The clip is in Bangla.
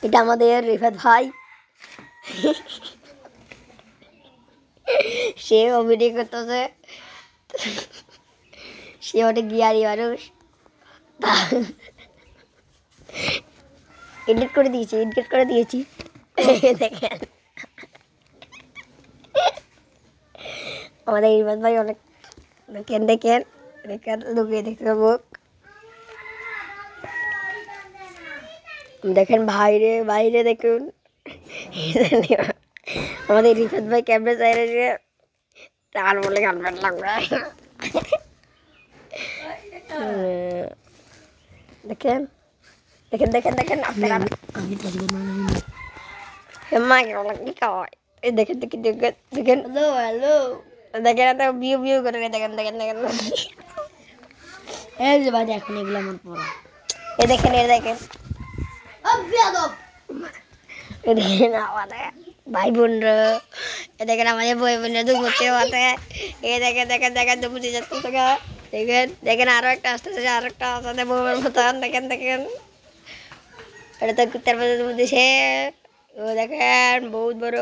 এটা আমাদের রিফাত ভাই, সে অভিনয় করতেছে, সে অনেক গিয়ারি মানুষ। এডিট করে দিয়েছি দেখেন আমাদের রিফাত ভাই অনেক, দেখেন দেখেন দেখেন লুকিয়ে দেখতে মুখ, দেখেন বাইরে বাইরে দেখুন। আমাদের রিফাত ভাই ক্যামেরা চাইলে যে তার বলে গানবেন লাগবে। দেখেন দেখেন দেখেন দেখেন আপনারা মা কি খাওয়ায়, এই দেখেন দেখেন দেখেন দেখেন হ্যালো দেখেন এত ভিউ ভিউ করে দেখেন দেখেন দেখেন। এই যে ভাই এখন এগুলো আমার পড়া, এ দেখেন এ দেখেন দেখেন আমাদের ভাই বোনরা, এ দেখেন আমাদের ভাই বোনরা দুপুরতে আছে, এ দেখেন দেখেন দেখেন দুপুরে যাচ্ছে টাকা, দেখেন দেখেন আরো একটা আসতেছে, আরো একটা আসতে বউয়ের মতন, দেখেন দেখেন এটা তো কুত্তার মধ্যে সে, ও দেখেন বহুত বড়।